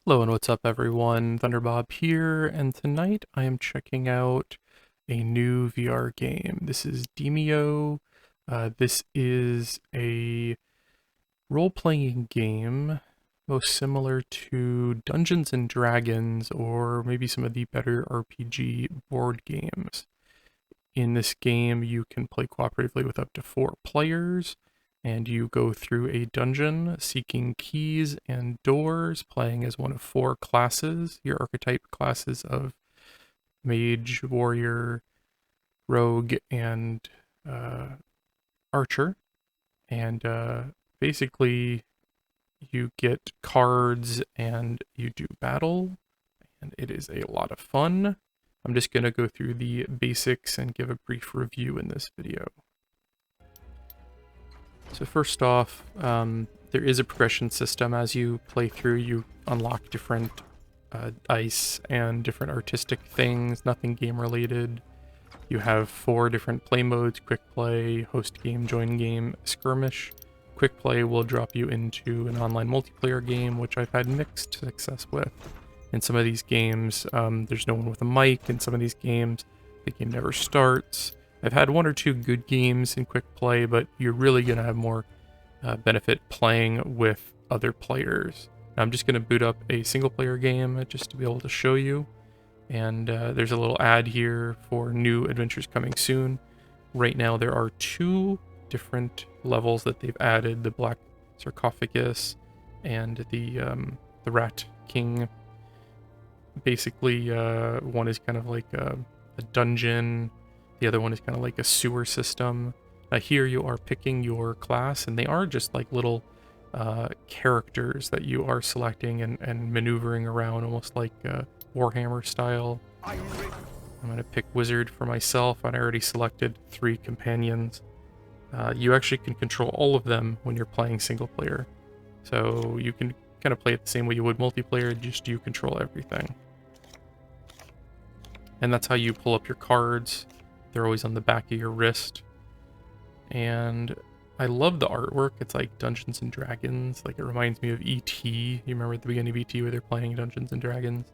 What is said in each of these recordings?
Hello and what's up everyone, Thunderbob here, and tonight I am checking out a new VR game. This is Demeo. This is a role-playing game, most similar to Dungeons and Dragons or maybe some of the better RPG board games. In this game, you can play cooperatively with up to 4 players, and you go through a dungeon seeking keys and doors, playing as one of 4 classes, your archetype classes of mage, warrior, rogue, and archer. And basically, you get cards and you do battle, and it is a lot of fun. I'm just going to go through the basics and give a brief review in this video. So first off, there is a progression system. As you play through, you unlock different dice and different artistic things, nothing game related. You have 4 different play modes: quick play, host game, join game, skirmish. Quick play will drop you into an online multiplayer game, which I've had mixed success with. In some of these games, there's no one with a mic. In some of these games, the game never starts. I've had 1 or 2 good games in quick play, but you're really going to have more benefit playing with other players. Now, I'm just going to boot up a single player game just to be able to show you. And there's a little ad here for new adventures coming soon. Right now, there are 2 different levels that they've added: the Black Sarcophagus and the Rat King. Basically, one is kind of like a dungeon, the other one is kind of like a sewer system. Here you are picking your class, and they are just like little characters that you are selecting and maneuvering around, almost like Warhammer style. I'm going to pick Wizard for myself, and I already selected 3 companions. You actually can control all of them when you're playing single player. So you can kind of play it the same way you would multiplayer, just you control everything. And that's how you pull up your cards. They're always on the back of your wrist. And I love the artwork. It's like Dungeons and Dragons. Like, it reminds me of E.T. You remember at the beginning of E.T. where they're playing Dungeons and Dragons?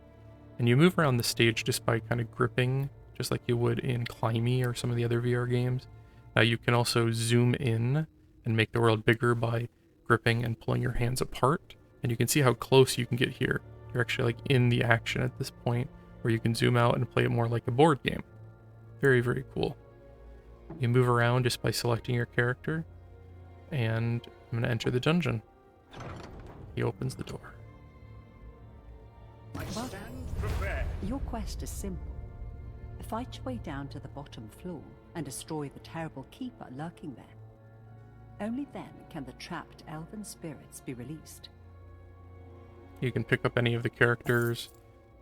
And you move around the stage just by kind of gripping, just like you would in Climby or some of the other VR games. Now you can also zoom in and make the world bigger by gripping and pulling your hands apart. And you can see how close you can get here. You're actually like in the action at this point, where you can zoom out and play it more like a board game. Very, very cool. You move around just by selecting your character, and I'm going to enter the dungeon. He opens the door. But your quest is simple. Fight your way down to the bottom floor and destroy the terrible keeper lurking there. Only then can the trapped elven spirits be released. You can pick up any of the characters.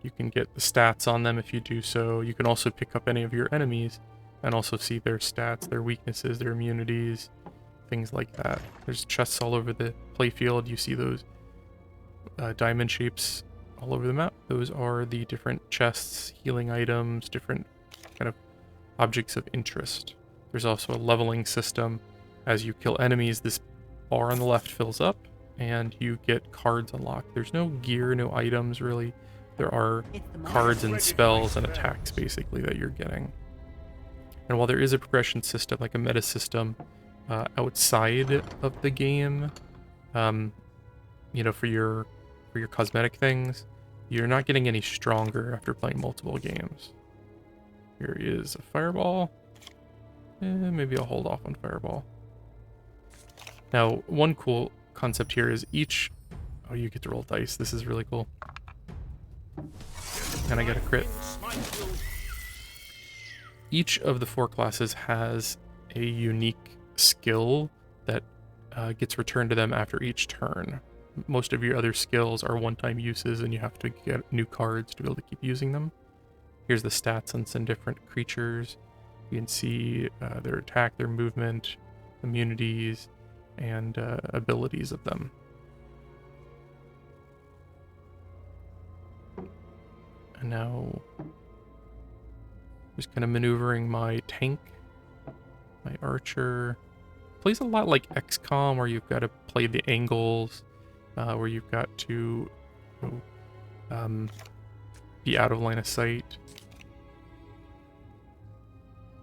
You can get the stats on them if you do so. You can also pick up any of your enemies and also see their stats, their weaknesses, their immunities, things like that. There's chests all over the playfield. You see those diamond shapes all over the map. Those are the different chests, healing items, different kind of objects of interest. There's also a leveling system. As you kill enemies, this bar on the left fills up, and you get cards unlocked. There's no gear, no items really. There are cards and spells and attacks basically that you're getting. And while there is a progression system, like a meta system, outside of the game, you know, for your cosmetic things, you're not getting any stronger after playing multiple games. Here is a fireball. Maybe I'll hold off on fireball. Now, one cool concept here is each... Oh, you get to roll dice. This is really cool. And I get a crit. Each of the 4 classes has a unique skill that gets returned to them after each turn. Most of your other skills are one-time uses, and you have to get new cards to be able to keep using them. Here's the stats on some different creatures. You can see their attack, their movement, immunities, and abilities of them. And now, just kind of maneuvering my tank, my archer. Plays a lot like XCOM, where you've got to play the angles, where you've got to be out of line of sight.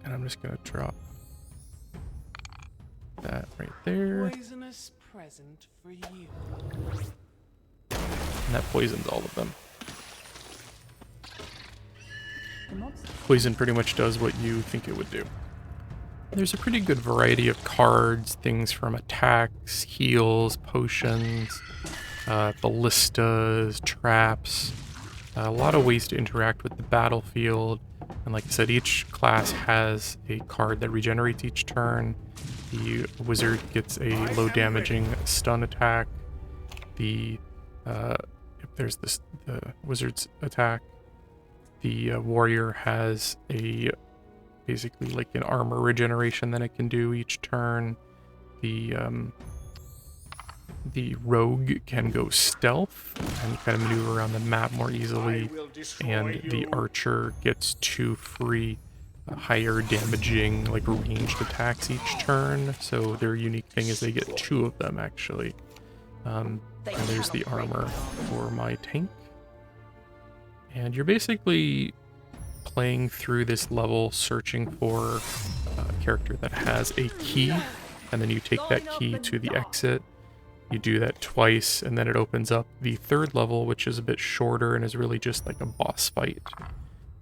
And I'm just gonna drop that right there. Poisonous present for you. And that poisons all of them. The monster Poison pretty much does what you think it would do. There's a pretty good variety of cards, things from attacks, heals, potions, ballistas, traps, a lot of ways to interact with the battlefield. And like I said, each class has a card that regenerates each turn. The wizard gets a low damaging stun attack. There's the wizard's attack. The warrior has basically like an armor regeneration that it can do each turn. The rogue can go stealth and kind of maneuver around the map more easily, and the archer gets 2 free higher damaging like ranged attacks each turn. So their unique thing is they get 2 of them actually. And there's the armor for my tank. And you're basically playing through this level searching for a character that has a key, and then you take that key to the exit. You do that twice, and then it opens up the 3rd level, which is a bit shorter and is really just like a boss fight.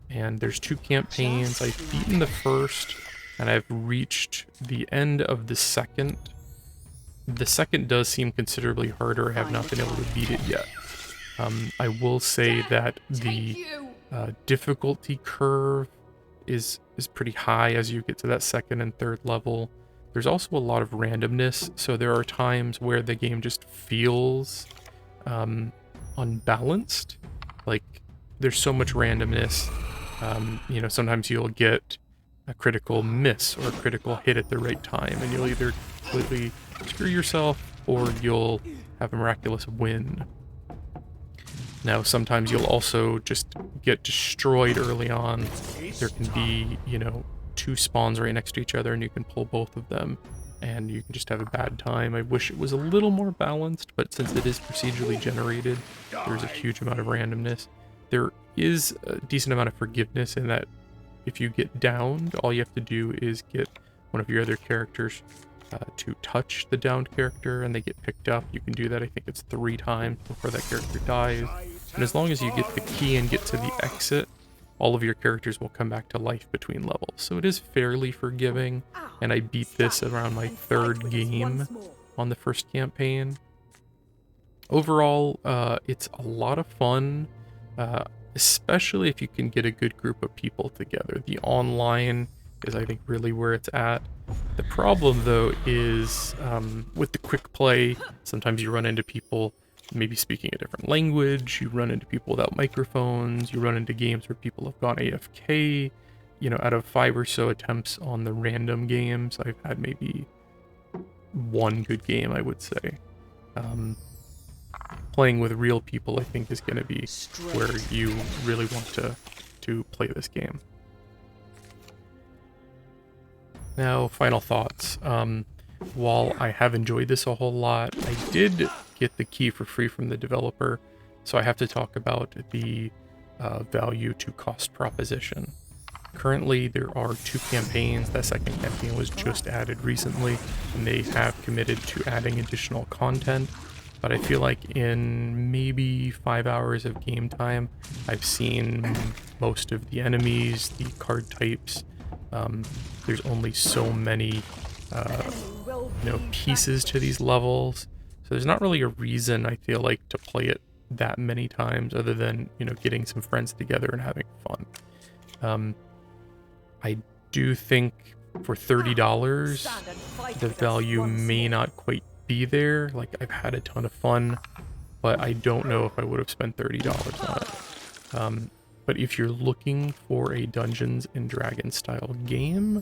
And there's 2 campaigns. I've beaten the 1st, and I've reached the end of the 2nd. The 2nd does seem considerably harder. I have not been able to beat it yet. I will say that the difficulty curve is pretty high as you get to that 2nd and 3rd level. There's also a lot of randomness, so there are times where the game just feels unbalanced. Like, there's so much randomness. You know, sometimes you'll get a critical miss or a critical hit at the right time, and you'll either completely screw yourself or you'll have a miraculous win. Now, sometimes you'll also just get destroyed early on. There can be, you know, 2 spawns right next to each other, and you can pull both of them, and you can just have a bad time. I wish it was a little more balanced, but since it is procedurally generated, there's a huge amount of randomness. There is a decent amount of forgiveness in that if you get downed, all you have to do is get one of your other characters to touch the downed character, and they get picked up. You can do that, I think it's 3 times before that character dies. And as long as you get the key and get to the exit, all of your characters will come back to life between levels. So it is fairly forgiving, and I beat this around my 3rd game on the 1st campaign. Overall, it's a lot of fun, especially if you can get a good group of people together. The online is, I think, really where it's at. The problem, though, is with the quick play, sometimes you run into people maybe speaking a different language, you run into people without microphones, you run into games where people have gone AFK. You know, out of 5 or so attempts on the random games, I've had maybe 1 good game, I would say. Playing with real people, I think, is going to be where you really want to play this game. Now, final thoughts. While I have enjoyed this a whole lot, I did get the key for free from the developer, so I have to talk about the value to cost proposition. Currently, there are 2 campaigns. That 2nd campaign was just added recently, and they have committed to adding additional content. But I feel like in maybe 5 hours of game time, I've seen most of the enemies, the card types. There's only so many pieces to these levels, so there's not really a reason, I feel like, to play it that many times other than, you know, getting some friends together and having fun. I do think for $30 the value may not quite be there. Like, I've had a ton of fun, but I don't know if I would have spent $30 on it. But if you're looking for a Dungeons and Dragons style game,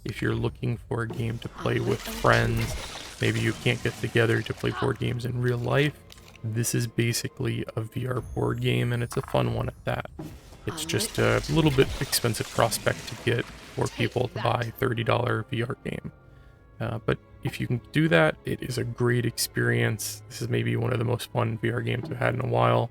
if you're looking for a game to play with friends, maybe you can't get together to play board games in real life, this is basically a VR board game, and it's a fun one at that. It's just a little bit expensive prospect to get 4 people to buy a $30 VR game. But if you can do that, it is a great experience. This is maybe one of the most fun VR games I've had in a while.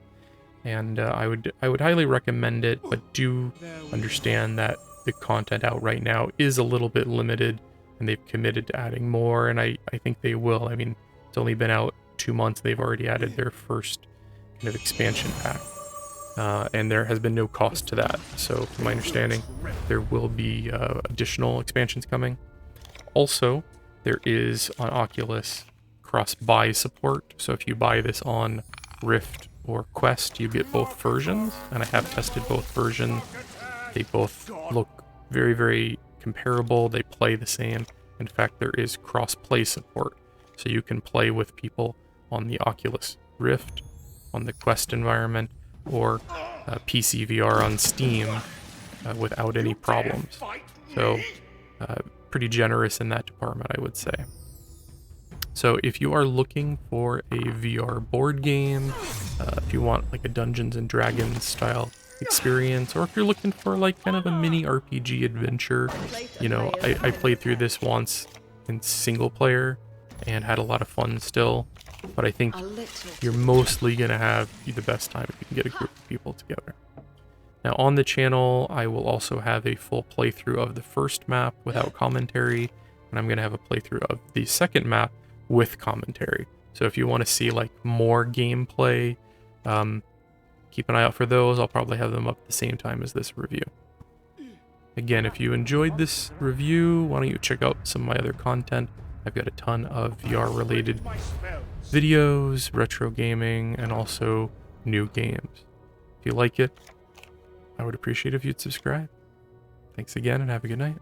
and I would highly recommend it, but do understand that the content out right now is a little bit limited, and they've committed to adding more, and I think they will. I mean, it's only been out 2 months, they've already added their first kind of expansion pack, and there has been no cost to that. So from my understanding, there will be additional expansions coming. Also, there is on Oculus cross-buy support, so if you buy this on Rift or Quest, you get both versions, and I have tested both versions. They both look very, very comparable. They play the same. In fact, there is cross-play support, so you can play with people on the Oculus Rift, on the Quest environment, or PCVR on Steam without any problems. So pretty generous in that department, I would say. So if you are looking for a VR board game, if you want like a Dungeons and Dragons style experience, or if you're looking for like kind of a mini RPG adventure, you know, I played through this once in single player and had a lot of fun still, but I think you're mostly gonna have the best time if you can get a group of people together. Now on the channel, I will also have a full playthrough of the first map without commentary, and I'm gonna have a playthrough of the second map with commentary. So if you want to see like more gameplay, keep an eye out for those. I'll probably have them up at the same time as this review. Again, if you enjoyed this review, why don't you check out some of my other content. I've got a ton of VR related videos, retro gaming, and also new games. If you like it, I would appreciate if you'd subscribe. Thanks again and have a good night.